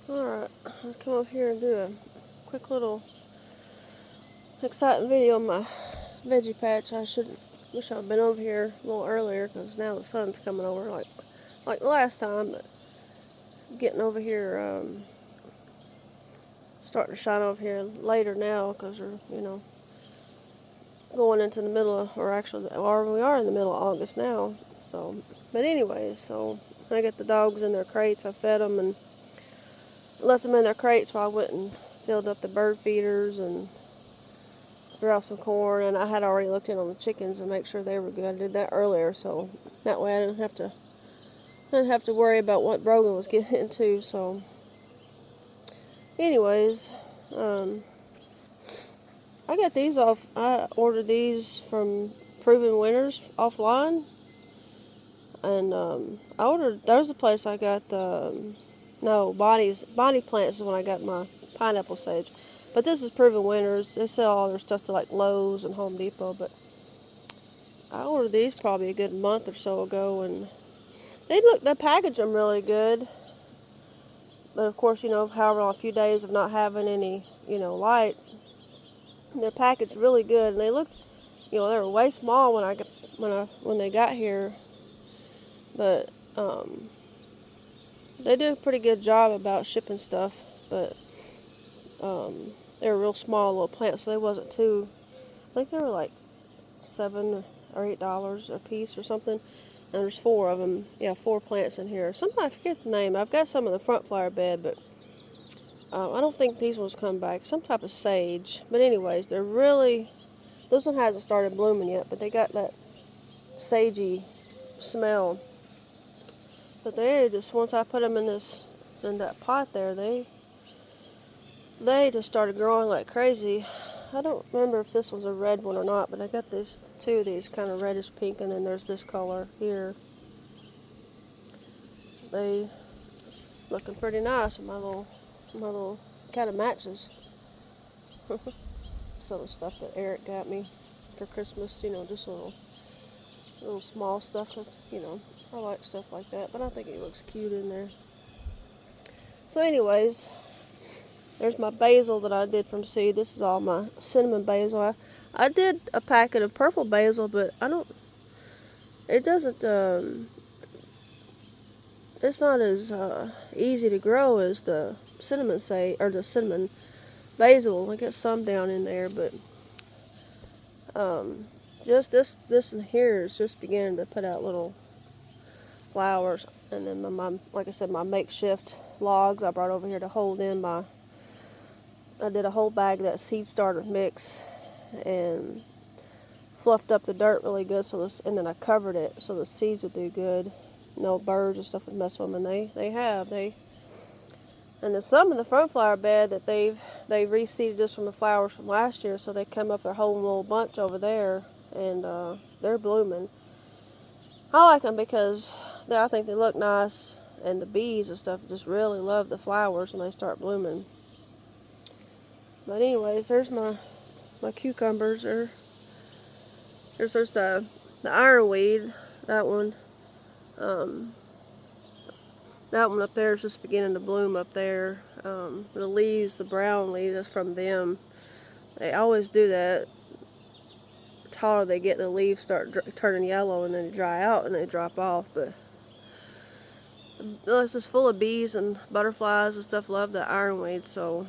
Alright, I'll come over here and do a quick little exciting video on my veggie patch. Wish I'd been over here a little earlier because now the sun's coming over like the last time, but it's getting over here, starting to shine over here later now because we're going into the middle of, we are in the middle of August now. So, but anyways, so I got the dogs in their crates. I fed them and left them in their crates while I went and filled up the bird feeders and grew out some corn. And I had already looked in on the chickens and make sure they were good. I did that earlier, so that way I didn't have to worry about what Brogan was getting into. So, anyways, I got these off. I ordered these from Proven Winners offline, and I ordered. There's a place I got the no Body Plants is when I got my pineapple sage, but this is Proven Winners. They sell all their stuff to like Lowe's and Home Depot, but I ordered these probably a good month or so ago, and they package them really good. But of course, however, a few days of not having any, light, they're packaged really good, and they looked, they were way small when they got here, but they did a pretty good job about shipping stuff, but they were real small little plants, so they wasn't too. I think they were like $7 or $8 a piece or something. And there's 4 of them. Yeah, 4 plants in here. I forget the name. I've got some in the front flower bed, but I don't think these ones come back. Some type of sage. But anyways, they're really. This one hasn't started blooming yet, but they got that sagey smell. But they just, once I put them in that pot there, they just started growing like crazy. I don't remember if this one's a red one or not, but I got these 2 of these kind of reddish pink, and then there's this color here. They looking pretty nice, and my little kind of matches some of the stuff that Eric got me for Christmas. Just little small stuff, because I like stuff like that. But I think it looks cute in there. So, anyways, there's my basil that I did from seed. This is all my cinnamon basil. I did a packet of purple basil, but it doesn't, it's not as easy to grow as the cinnamon or the cinnamon basil. I got some down in there, but just this in here is just beginning to put out little flowers. And then like I said, my makeshift logs I brought over here to hold in I did a whole bag of that seed starter mix and fluffed up the dirt really good, and then I covered it so the seeds would do good. No birds and stuff would mess with them, and and there's some in the front flower bed that they reseeded just from the flowers from last year, so they come up their whole little bunch over there, and they're blooming. I like them because I think they look nice, and the bees and stuff just really love the flowers when they start blooming. But anyways, there's my cucumbers. There's the ironweed. That one. That one up there is just beginning to bloom up there. The leaves, the brown leaves, that's from them. They always do that. The taller they get, the leaves start turning yellow, and then they dry out and they drop off. But it's just full of bees and butterflies and stuff. Love the ironweed, so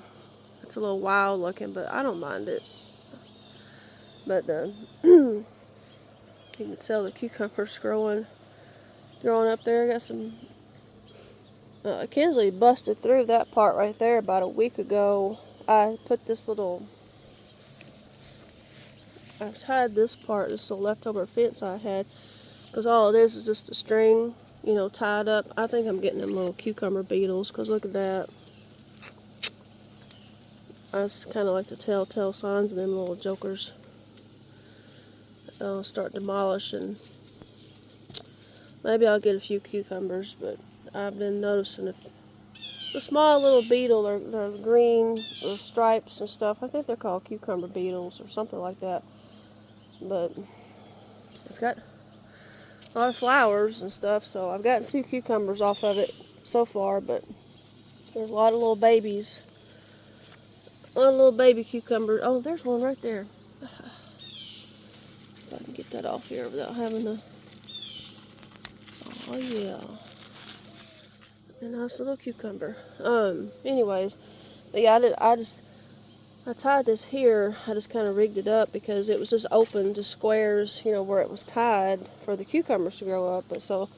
it's a little wild looking, but I don't mind it. But you can tell the cucumbers growing up there. I got some. Kinsley busted through that part right there about a week ago. I tied this little leftover fence I had, because all it is just a string, tied up. I think I'm getting them little cucumber beetles, because look at that. That's kind of like the telltale signs of them little jokers. They'll start demolishing. Maybe I'll get a few cucumbers, but I've been noticing the small little beetle, they're green, the stripes and stuff. I think they're called cucumber beetles or something like that. But it's got a lot of flowers and stuff, so I've gotten 2 cucumbers off of it so far, but There's a lot of little babies. A lot of little baby cucumbers. Oh, there's one right there. If I can get that off here without having to... Oh, yeah. A nice little cucumber. Anyways. But yeah, I tied this here. I just kind of rigged it up because it was just open to squares, you know, where it was tied for the cucumbers to grow up. But so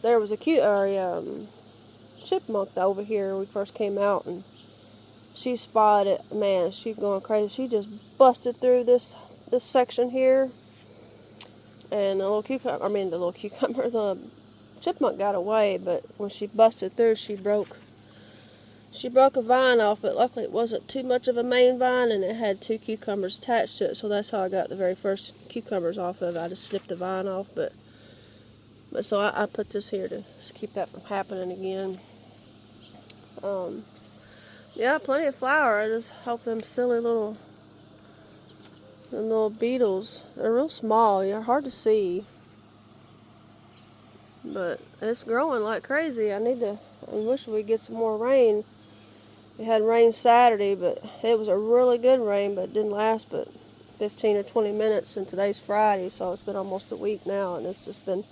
there was a chipmunk over here when we first came out, and she spotted, man, she going crazy. She just busted through this section here, and the chipmunk got away. But when she busted through, she broke a vine off, but luckily it wasn't too much of a main vine, and it had 2 cucumbers attached to it, so that's how I got the very first cucumbers off of it. I just snipped the vine off, but so I put this here to keep that from happening again. Yeah, plenty of flower. I just hope them silly little beetles. They're real small. They're hard to see, but it's growing like crazy. I wish we'd get some more rain. We had rain Saturday, but it was a really good rain, but it didn't last but 15 or 20 minutes, and today's Friday, so it's been almost a week now, and it's just been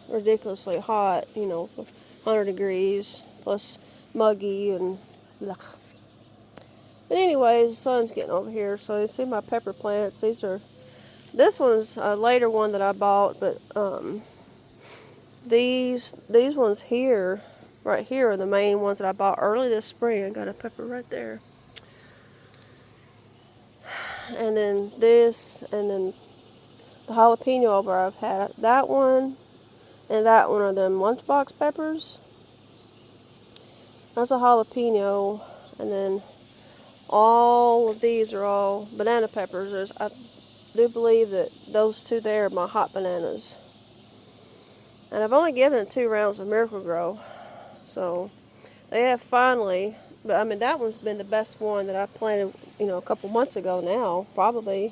ridiculously hot, 100 degrees, plus muggy, and ugh. But anyways, the sun's getting over here, so you see my pepper plants. This one's a later one that I bought, but these ones here, right here, are the main ones that I bought early this spring. I got a pepper right there. And then this, and then the jalapeno over. I've had that one, and that one are them lunchbox peppers. That's a jalapeno, and then all of these are all banana peppers. I do believe that those 2 there are my hot bananas. And I've only given it 2 rounds of Miracle-Gro, so they have finally. But I mean, that one's been the best one that I planted, a couple months ago now, probably.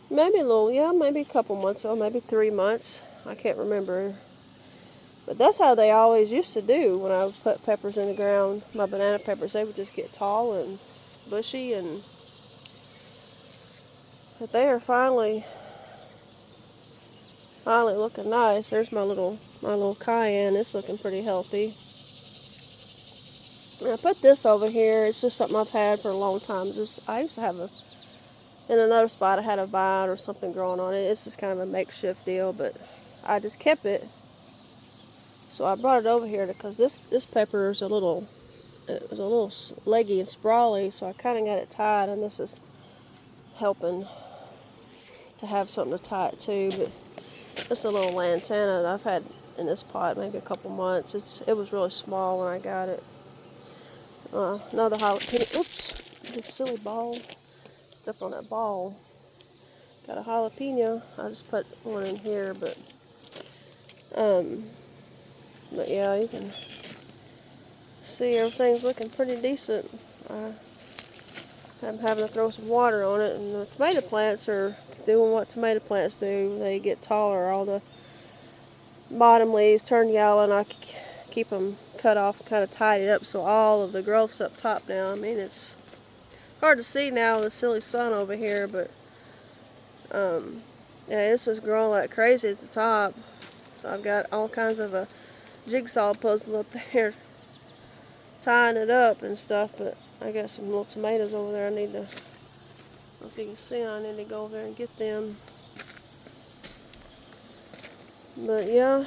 Maybe maybe a couple months ago, maybe 3 months. I can't remember. But that's how they always used to do when I would put peppers in the ground. My banana peppers, they would just get tall and bushy, but they are finally looking nice. There's my little cayenne. It's looking pretty healthy. And I put this over here. It's just something I've had for a long time. I used to have in another spot I had a vine or something growing on it. It's just kind of a makeshift deal, but I just kept it. So I brought it over here because this pepper is it was a little leggy and sprawly, so I kind of got it tied, and this is helping to have something to tie it to. But it's a little lantana that I've had in this pot maybe a couple months. It was really small when I got it. Another jalapeno. Oops, this silly ball. Stepped on that ball. Got a jalapeno. I just put one in here, but yeah, you can see everything's looking pretty decent. I'm having to throw some water on it, and the tomato plants are doing what tomato plants do. They get taller. All the bottom leaves turn yellow, and I keep them cut off and kind of tidy up so all of the growth's up top now. I mean, it's hard to see now with the silly sun over here, but yeah, it's just growing like crazy at the top. So I've got all kinds of a jigsaw puzzle up there tying it up and stuff, but I got some little tomatoes over there. I don't know if you can see, I need to go over there and get them. But yeah,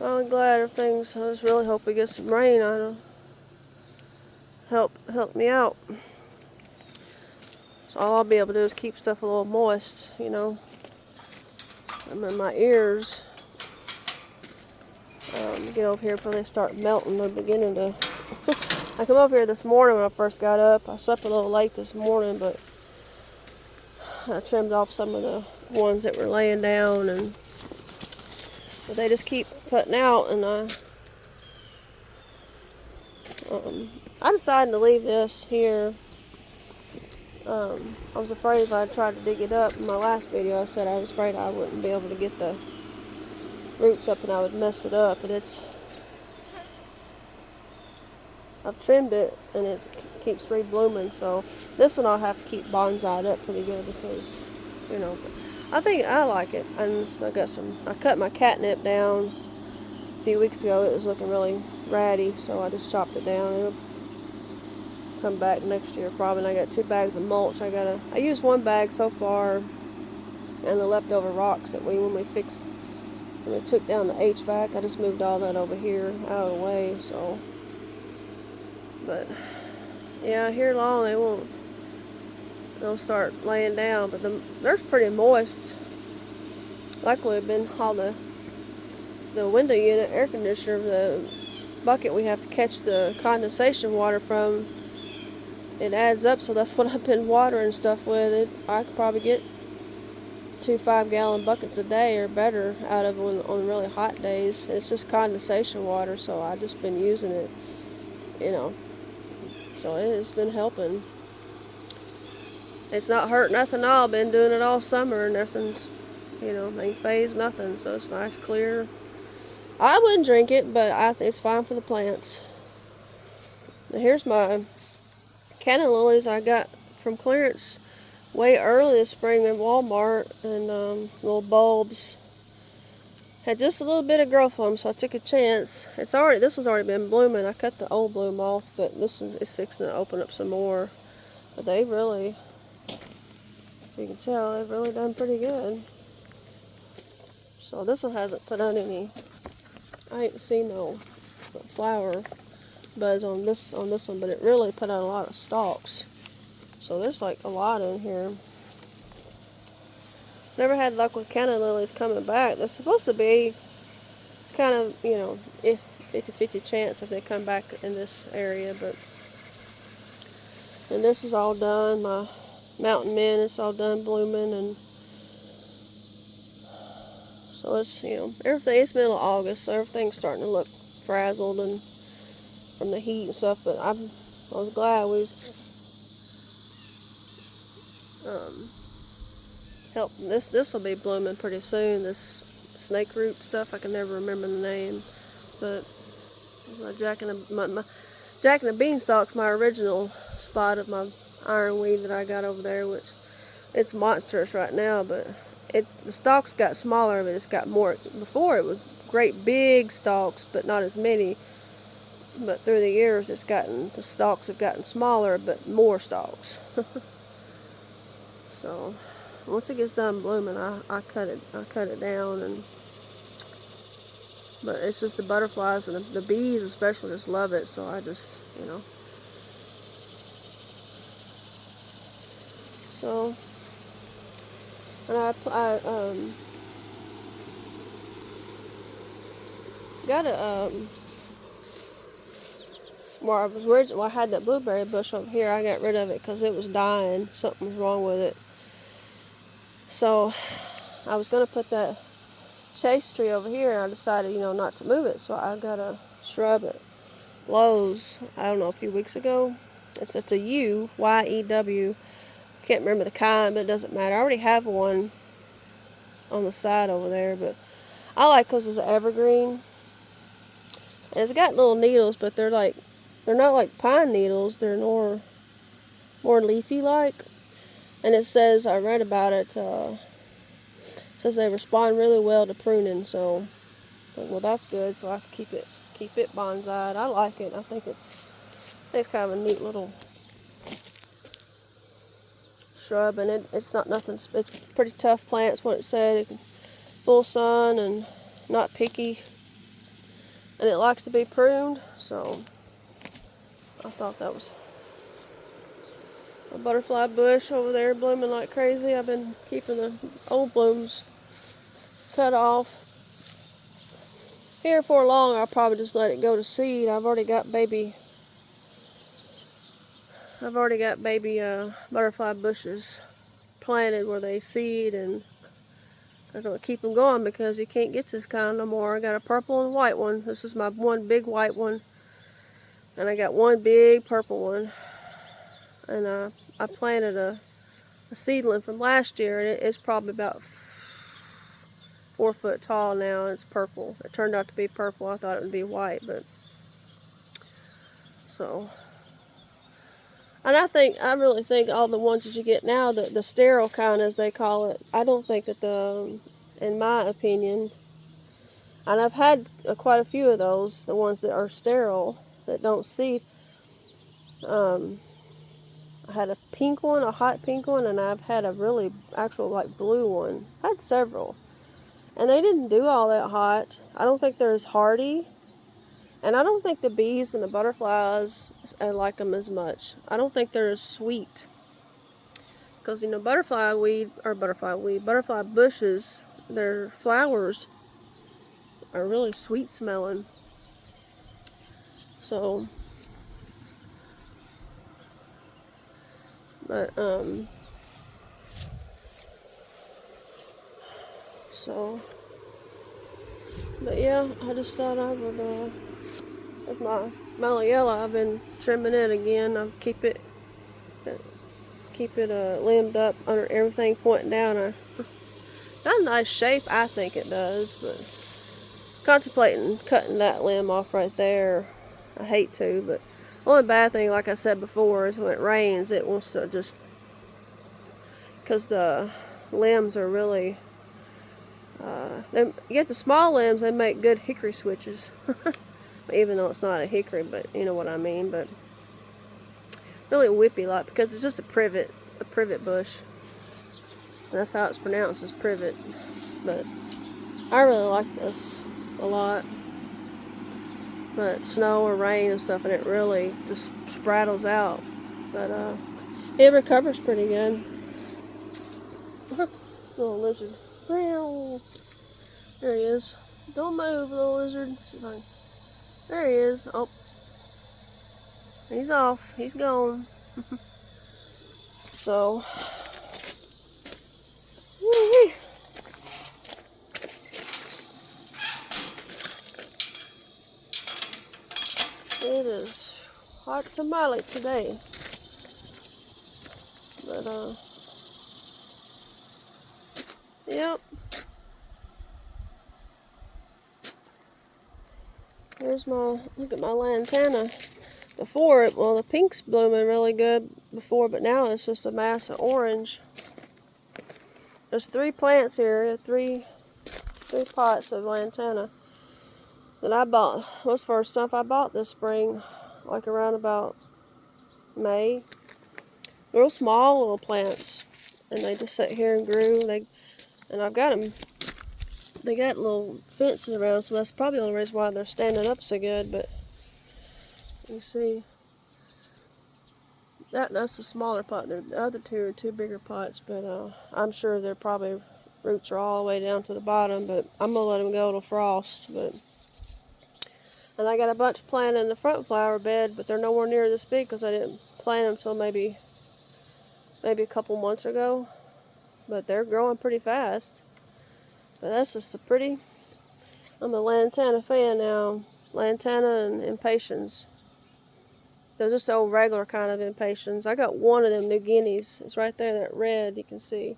I'm glad everything's. I just really hope we get some rain. Help me out. So all I'll be able to do is keep stuff a little moist, I'm in my ears. Get over here before they start melting. They're beginning to. I come over here this morning when I first got up. I slept a little late this morning, but I trimmed off some of the ones that were laying down, but they just keep putting out, and I decided to leave this here. I was afraid if I tried to dig it up. In my last video, I said I was afraid I wouldn't be able to get the roots up and I would mess it up. And I've trimmed it and it keeps reblooming. So this one I'll have to keep bonsai'd up pretty good because, you know, I think I like it. And I cut my catnip down a few weeks ago. It was looking really ratty, so I just chopped it down. It'll come back next year probably. And I got 2 bags of mulch. I used 1 bag so far, and the leftover rocks that when we took down the HVAC, I just moved all that over here out of the way. So, but yeah, here long they'll start laying down. But they're pretty moist. Luckily, all the window unit air conditioner, the bucket we have to catch the condensation water from, it adds up. So that's what I've been watering stuff with. I could probably get 2 5-gallon buckets a day or better out of it on really hot days. It's just condensation water, so I've just been using it, you know. So it's been helping. It's not hurt nothing at all. Been doing it all summer, and nothing's, ain't phased nothing. So it's nice, clear. I wouldn't drink it, but I think it's fine for the plants. Now here's my canna lilies I got from clearance way early this spring in Walmart, and little bulbs. Had just a little bit of growth on them, so I took a chance. This was already been blooming. I cut the old bloom off, but this one is fixing to open up some more. But they really, you can tell, they've really done pretty good. So this one hasn't put on any. I ain't seen no flower buds on this one, but it really put on a lot of stalks. So there's like a lot in here. Never had luck with canna lilies coming back. They're supposed to be, it's kind of, 50-50 chance if they come back in this area. But, and this is all done. My mountain mint, it's all done blooming. And so it's, everything, it's middle of August, so everything's starting to look frazzled and from the heat and stuff. But I was glad we helped. This will be blooming pretty soon. This snake root stuff, I can never remember the name, but my Jack and the Beanstalk's my original spot of my ironweed that I got over there, which it's monstrous right now. But the stalks got smaller, but it's got more. Before it was great big stalks, but not as many. But through the years, the stalks have gotten smaller, but more stalks. So once it gets done blooming, I cut it down, but it's just the butterflies and the bees especially just love it. So I just, so, and I got where I had that blueberry bush over here. I got rid of it because it was dying. Something was wrong with it. So I was going to put that chase tree over here, and I decided, not to move it. So I got a shrub at Lowe's, I don't know, a few weeks ago. It's a yew, Y-E-W. Can't remember the kind, but it doesn't matter. I already have one on the side over there, but I like because it's an evergreen. And it's got little needles, but they're not like pine needles. They're more leafy like. And it says, I read about it, says they respond really well to pruning. So, well, that's good. So I can keep it bonsai'd. I like it. I think it's kind of a neat little shrub, and it's not nothing. It's a pretty tough plant. It's what it said. Full sun and not picky, and it likes to be pruned. So I thought that was a butterfly bush over there blooming like crazy. I've been keeping the old blooms cut off. Here for long, I'll probably just let it go to seed. I've already got baby butterfly bushes planted where they seed, and I'm going to keep them going because you can't get this kind no more. I got a purple and white one. This is my one big white one, and I got one big purple one. And I planted a seedling from last year, and it's probably about 4 foot tall now, and it's purple. It turned out to be purple. I thought it would be white, but so. And I really think all the ones that you get now, the sterile kind as they call it, I don't think that in my opinion, and I've had quite a few of those, the ones that are sterile, that don't seed. I had a pink one, a hot pink one, and I've had a really actual like blue one. I had several. And they didn't do all that hot. I don't think they're as hardy. And I don't think the bees and the butterflies, I like them as much. I don't think they're as sweet. Because, butterfly bushes, their flowers are really sweet smelling. So, but, but yeah, I just thought I would, with my Malleola, I've been trimming it again. I keep it limbed up under everything pointing down. Got a nice shape, I think it does, but contemplating cutting that limb off right there. I hate to, but the only bad thing, like I said before, is when it rains, it wants to just, because the limbs are really, you get the small limbs, they make good hickory switches. Even though it's not a hickory, but you know what I mean. But really whippy like, because it's just a privet bush. That's how it's pronounced, is privet. But I really like this a lot. But snow or rain and stuff, and it really just sprattles out. But it recovers pretty good. Little lizard. There he is. Don't move, little lizard. See if I can. There he is. Oh. He's off. He's gone. So. Woo-wee. It is hot tamale today. But, yep. Look at my lantana. Before, the pink's blooming really good before, but now it's just a mass of orange. There's 3 plants here, three pots of lantana that I bought. Was first stuff I bought this spring, like around about May. Real small little plants, and they just sat here and grew. And I've got them. They got little fences around, so that's probably the only reason why they're standing up so good. But you see, that's the smaller pot. The other 2 are 2 bigger pots, but I'm sure their probably roots are all the way down to the bottom. But I'm gonna let them go to frost. And I got a bunch planted in the front flower bed, but they're nowhere near this big because I didn't plant them until maybe a couple months ago. But they're growing pretty fast. But that's just a pretty. I'm a lantana fan now. Lantana and impatiens. They're just the old regular kind of impatiens. I got one of them New Guineas. It's right there, that red you can see.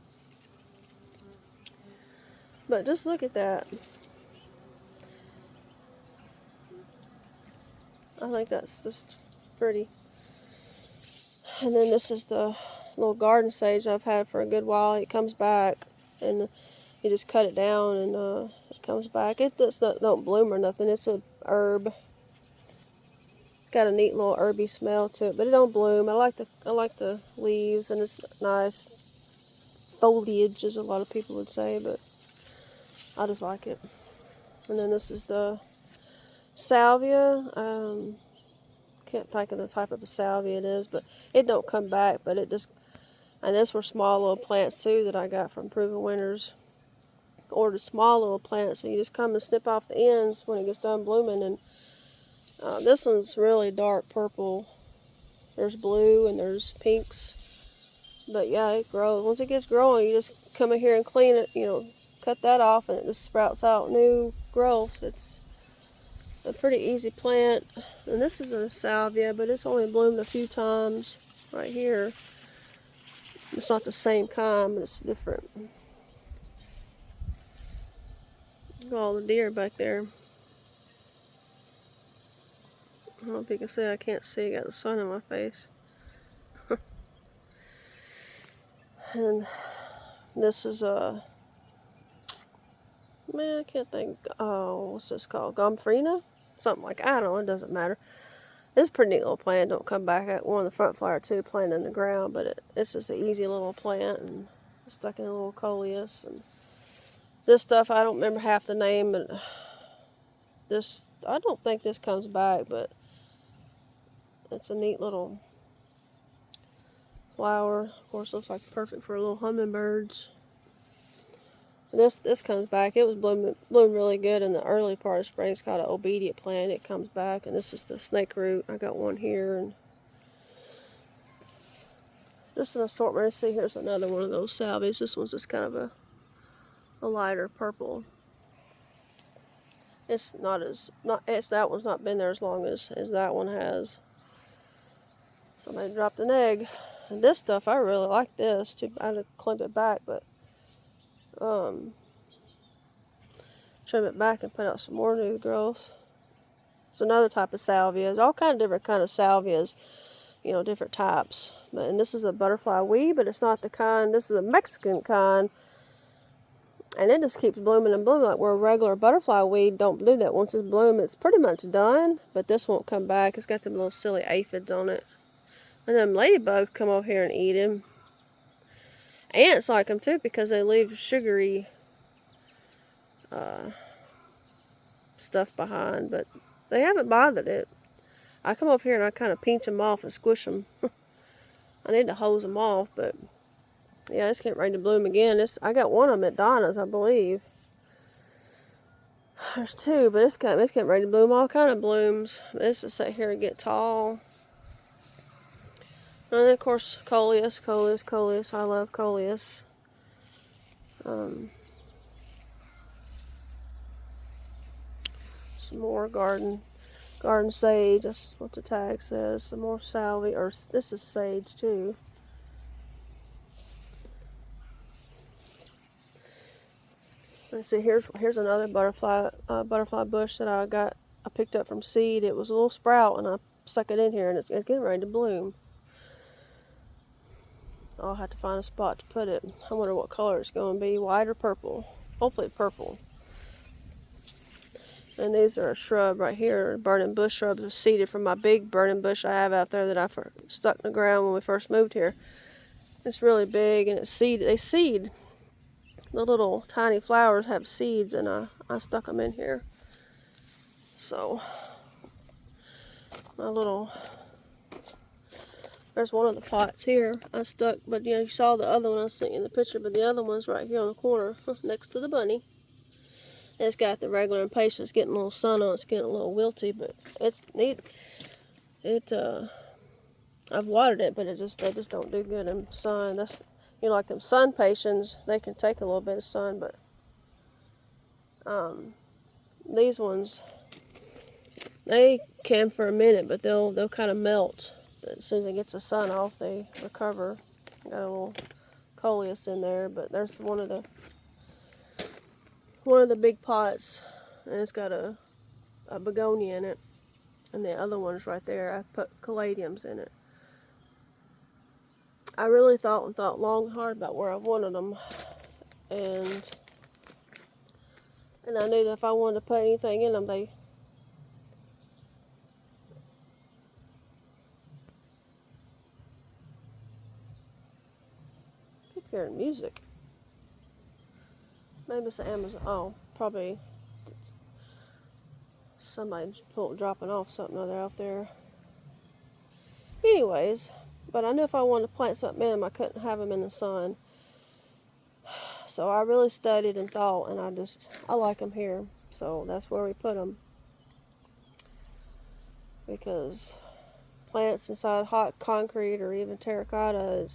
But just look at that. I think that's just pretty. And then this is the little garden sage I've had for a good while. It comes back, and you just cut it down, and it comes back. It does don't bloom or nothing. It's a herb. Got a neat little herby smell to it, but it don't bloom. I like the leaves, and it's nice foliage, as a lot of people would say, but I just like it. And then this is the salvia. Can't think of the type of a salvia it is, but it don't come back. But it just, and this were small little plants too that I got from Proven Winners. Ordered small little plants, so you just come and snip off the ends when it gets done blooming. And this one's really dark purple. There's blue and there's pinks. But yeah, it grows. Once it gets growing, you just come in here and clean it, cut that off, and it just sprouts out new growth. It's a pretty easy plant. And this is a salvia, but it's only bloomed a few times right here. It's not the same kind, but it's different. Look at all the deer back there. I don't know if you can see, I can't see, I got the sun in my face. And this is man, I can't think, oh, what's this called? Gomphrena? Something like, I don't know, it doesn't matter. It's a pretty neat little plant. Don't come back at one of the front flower too, planted in the ground, but it's just an easy little plant and stuck in a little coleus. And this stuff, I don't remember half the name, but this, I don't think this comes back, but it's a neat little flower. Of course, looks like perfect for little hummingbirds. This comes back. It was bloomed really good in the early part of spring. It's called an obedient plant. It comes back, and this is the snake root. I got one here, and just an assortment. See, here's another one of those salvias. This one's just kind of a lighter purple. It's that one's not been there as long as that one has. Somebody dropped an egg. And this stuff, I really like this. I had to clip it back, but trim it back and put out some more new growth. It's another type of salvia. There's all kind of different kind of salvias, different types. And this is a butterfly weed, but it's not the kind. This is a Mexican kind, and it just keeps blooming and blooming. Like where a regular butterfly weed don't do that. Once it's bloomed, it's pretty much done. But this won't come back. It's got them little silly aphids on it, and them ladybugs come over here and eat them. Ants like them too because they leave sugary stuff behind, but they haven't bothered it. I come up here and I kind of pinch them off and squish them. I need to hose them off, but yeah, it's getting ready to bloom again. I got one of them at Donna's, I believe. There's two, but it's getting ready to bloom all kind of blooms. This will sit here and get tall. And then of course coleus. I love coleus. Some more garden sage. That's what the tag says. Some more salvia, or this is sage too. Let's see. Here's another butterfly bush that I picked up from seed. It was a little sprout, and I stuck it in here, and it's getting ready to bloom. I'll have to find a spot to put it. I wonder what color it's going to be, white or purple. Hopefully purple. And these are a shrub right here, burning bush shrubs seeded from my big burning bush I have out there that I stuck in the ground when we first moved here. It's really big, and they seed. The little tiny flowers have seeds, and I stuck them in here. So, there's one of the pots here I stuck, but you saw the other one I sent you in the picture, but the other one's right here on the corner next to the bunny. And it's got the regular impatiens getting a little sun on it. It's getting a little wilty, but it's neat. I've watered it, but they just don't do good in sun. That's, like them sun patiens, they can take a little bit of sun, but these ones, they can for a minute, but they'll kind of melt. But as soon as it gets the sun off, they recover. Got a little coleus in there, but there's one of the big pots, and it's got a begonia in it, and the other one's right there. I put caladiums in it. I really thought long and hard about where I wanted them, and I knew that if I wanted to put anything in them, they keep hearing music. Maybe it's Amazon. Oh, probably somebody's dropping off something other out there. Anyways, but I knew if I wanted to plant something in them, I couldn't have them in the sun. So I really studied and thought, and I like them here. So that's where we put them. Because plants inside hot concrete or even terracotta,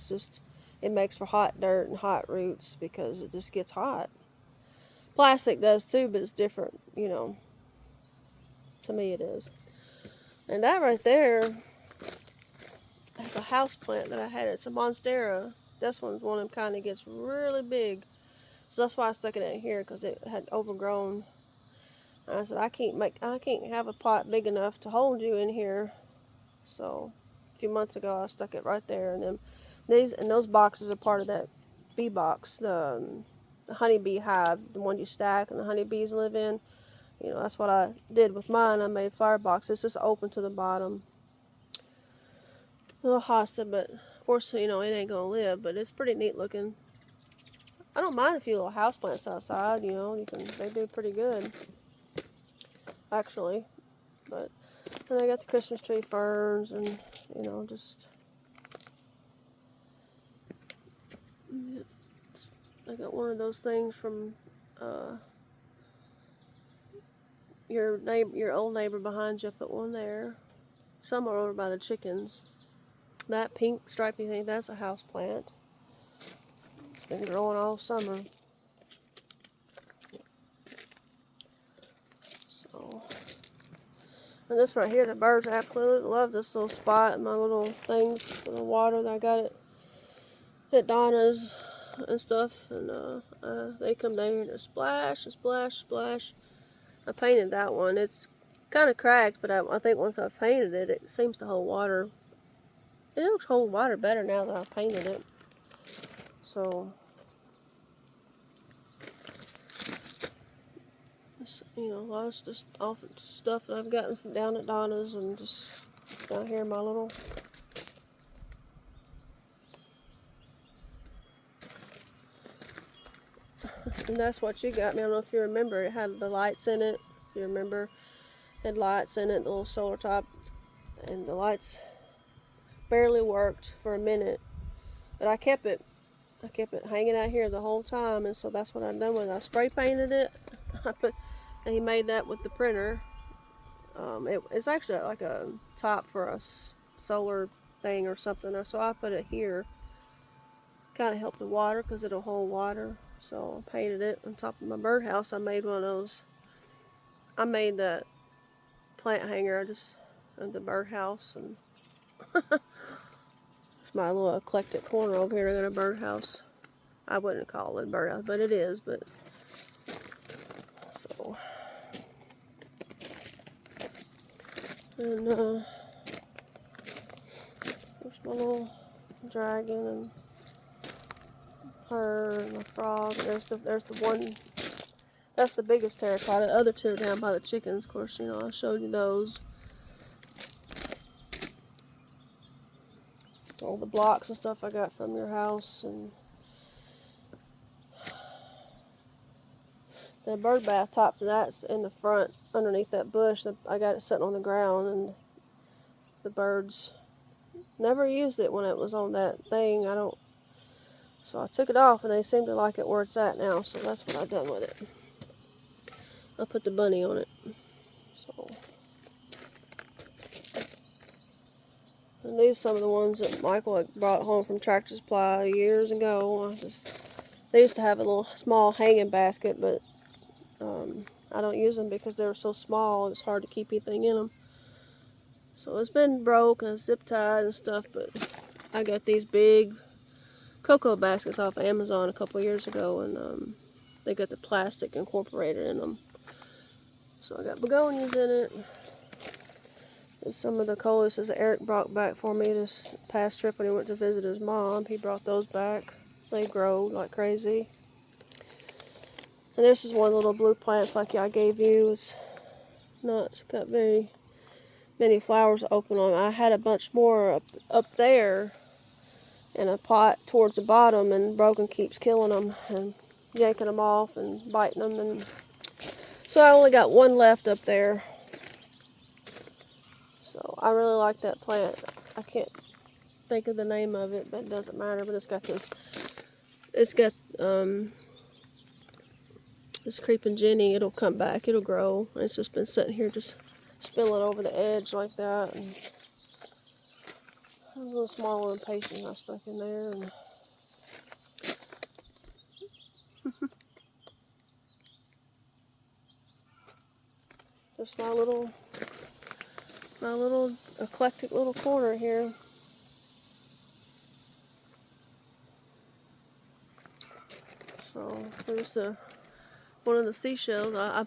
it makes for hot dirt and hot roots because it just gets hot. Plastic does too, but it's different, to me it is. And that right there is a house plant that I had. It's a monstera. This one's one of them kind that gets really big. So that's why I stuck it in here, because it had overgrown I said, I can't have a pot big enough to hold you in here. So a few months ago, I stuck it right there, and then those boxes are part of that bee box, the honeybee hive, the one you stack and the honeybees live in. You know, that's what I did with mine. I made firebox. It's just open to the bottom. A little hosta, but of course, you know, it ain't gonna live, but it's pretty neat looking. I don't mind a few little houseplants outside, you know, they do pretty good, actually. But then I got the Christmas tree ferns and, you know, just, I got one of those things from your old neighbor behind you. I put one there. Some are over by the chickens. That pink stripy thing, that's a house plant. It's been growing all summer. So, and this right here, the birds absolutely love this little spot. My little things for the water that I got at Donna's and stuff. And they come down here to splash, splash, splash. I painted that one. It's kind of cracked, but I think once I painted it, it seems to hold water. It looks hold water better now that I painted it. So, you know, a lot of just stuff that I've gotten from down at Donna's and just down here in my little. And that's what you got me. I don't know if you remember. It had the lights in it. If you remember, it had lights in it, the little solar top, and the lights barely worked for a minute. But I kept it hanging out here the whole time, and so that's what I done with it. I spray painted it. And he made that with the printer. It's actually like a top for a solar thing or something. So I put it here. Kind of help the water because it'll hold water. So I painted it on top of my birdhouse. I made one of those. I made that plant hanger just of the birdhouse, and it's my little eclectic corner over here. I got a birdhouse. I wouldn't call it a birdhouse, but it is. But so, and there's my little dragon and her and the frog. There's the one. That's the biggest terracotta. The other two are down by the chickens. Of course, you know, I showed you those. All the blocks and stuff I got from your house. And the bird bath top to that's in the front underneath that bush. I got it sitting on the ground, and the birds never used it when it was on that thing. So I took it off, and they seem to like it where it's at now. So that's what I've done with it. I put the bunny on it. So, and these are some of the ones that Michael had brought home from Tractor Supply years ago. They used to have a little small hanging basket, but I don't use them because they're so small. It's hard to keep anything in them. So it's been broke and zip tied and stuff, but I got these big cocoa baskets off Amazon a couple years ago, and they got the plastic incorporated in them. So I got begonias in it. And some of the coluses that Eric brought back for me this past trip when he went to visit his mom. He brought those back. They grow like crazy. And this is one little blue plants like I gave you. It's not got very many flowers open on it. I had a bunch more up there in a pot towards the bottom, and Brogan keeps killing them and yanking them off and biting them, and so I only got one left up there. So I really like that plant. I can't think of the name of it, but it doesn't matter. But it's got this creeping Jenny. It'll come back. It'll grow. It's just been sitting here just spilling over the edge like that. And a little small little pasty I stuck in there. And just my little eclectic little corner here. So there's one of the seashells. I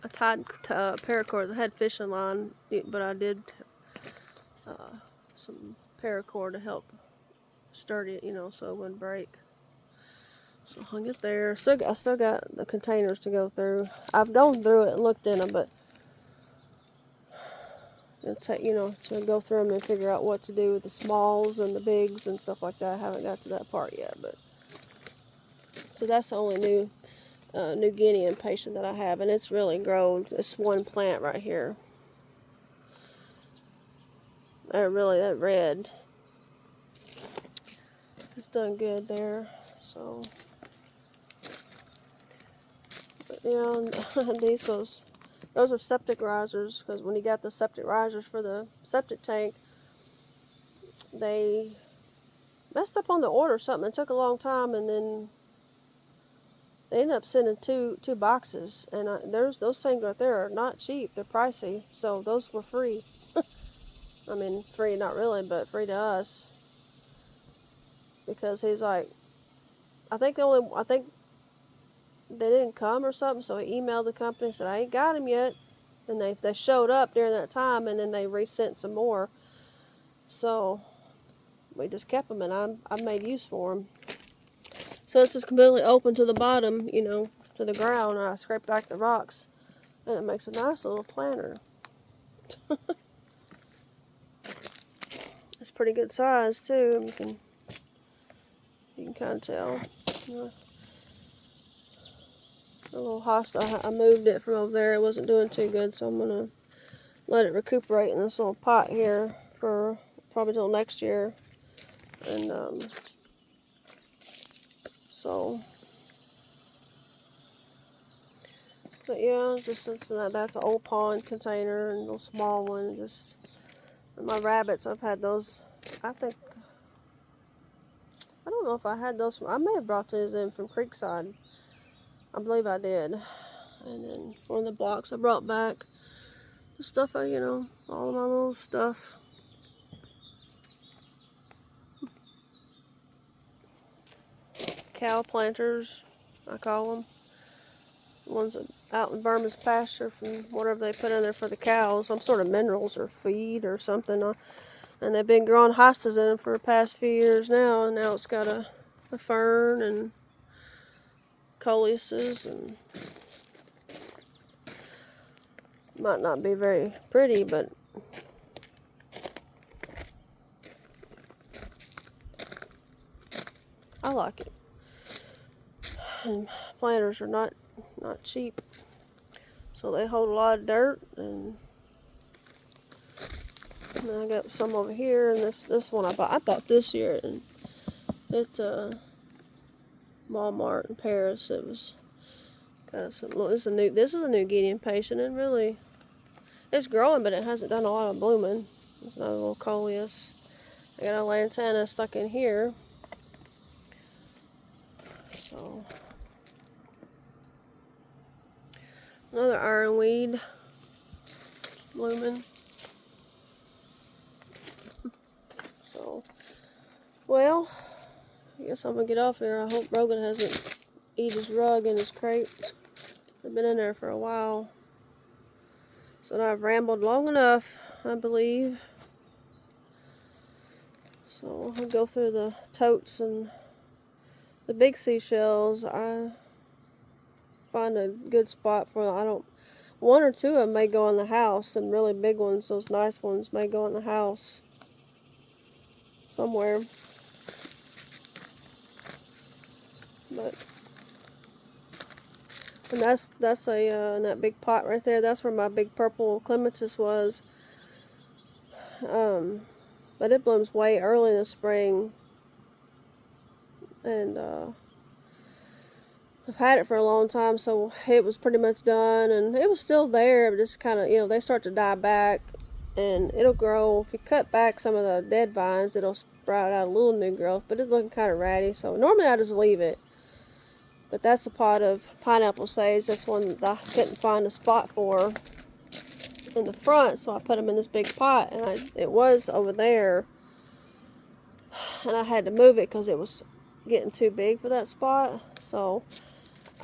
I tied paracord. I had fishing line, but I did some paracord to help sturdy it, so it wouldn't break. So I hung it there. I still got the containers to go through. I've gone through it and looked in them, but it'll take, to go through them and figure out what to do with the smalls and the bigs and stuff like that. I haven't got to that part yet, but so that's the only New Guinea impatient that I have, and it's really grown. It's one plant right here. That red. It's done good there. So, but yeah, those are septic risers, because when you got the septic risers for the septic tank, they messed up on the order or something. It took a long time, and then they ended up sending two boxes, and those things right there are not cheap. They're pricey, so those were free. I mean, free, not really, but free to us, because he's like, I think they didn't come or something, so he emailed the company and said, I ain't got them yet, and they showed up during that time, and then they resent some more, so we just kept them, and I made use for them. So it's just completely open to the bottom, to the ground, and I scrape back the rocks, and it makes a nice little planter. It's pretty good size too. You can kind of tell. A little hosta. I moved it from over there. It wasn't doing too good, so I'm gonna let it recuperate in this little pot here for probably till next year. And but yeah, that's an old pond container and a little small one. And my rabbits, I've had those. I don't know if I had those I may have brought those in from Creekside. I believe I did. And then one of the blocks I brought back. The stuff all of my little stuff. Cow planters, I call them. The ones out in Burma's pasture from whatever they put in there for the cows. Some sort of minerals or feed or something. And they've been growing hostas in them for the past few years now. And now it's got a fern and coleuses, and might not be very pretty, but I like it. And planters are not cheap, so they hold a lot of dirt. And then I got some over here, and this one I bought this year, and at Walmart in Paris. It was got some. This is a New Guinea impatient, and really, it's growing, but it hasn't done a lot of blooming. It's not a little coleus. I got a lantana stuck in here. So another ironweed blooming. So, well, I guess I'm gonna get off here. I hope Rogan hasn't eaten his rug in his crate. They've been in there for a while. So now I've rambled long enough, I believe. So I'll go through the totes and the big seashells. I find a good spot for them. One or two of them may go in the house, and really big ones, those nice ones, may go in the house somewhere. And that's in that big pot right there. That's where my big purple clematis was. But it blooms way early in the spring, and I've had it for a long time, so it was pretty much done, and it was still there, but just kind of, they start to die back, and it'll grow. If you cut back some of the dead vines, it'll sprout out a little new growth, but it's looking kind of ratty, so normally I just leave it. But that's a pot of pineapple sage. That's one that I couldn't find a spot for in the front, so I put them in this big pot, and it was over there, and I had to move it because it was getting too big for that spot. So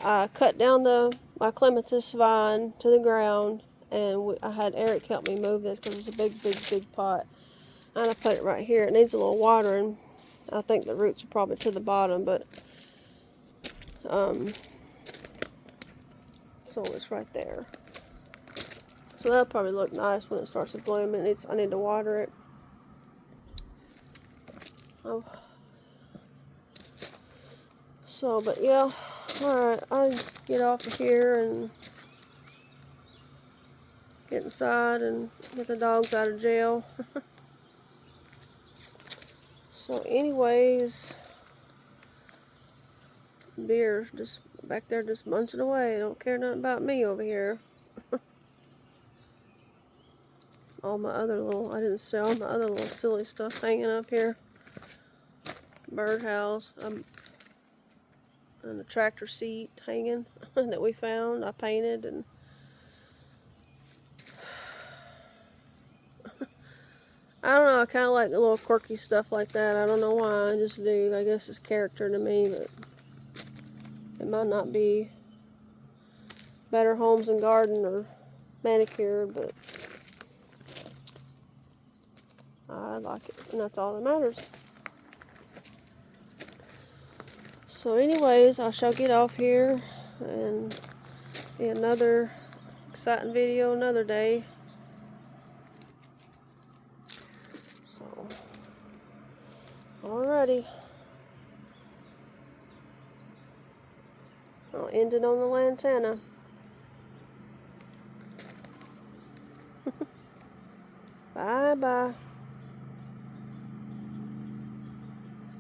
I cut down the my clematis vine to the ground, and I had Eric help me move this because it's a big pot. And I put it right here. It needs a little watering. I think the roots are probably to the bottom, but so it's right there. So that'll probably look nice when it starts to bloom. I need to water it. Oh. So, but yeah, alright, I get off of here and get inside and get the dogs out of jail. So anyways, Beer just back there just munching away. Don't care nothing about me over here. All my other little, I didn't see all my other little silly stuff hanging up here. Birdhouse, and the tractor seat hanging that we found. I painted, and I don't know, I kind of like the little quirky stuff like that. I don't know why, I just do. I guess it's character to me, but it might not be Better Homes and Garden or manicured, but I like it, and that's all that matters. So anyways, I shall get off here and be another exciting video another day. So, alrighty. I'll end it on the lantana. Bye-bye.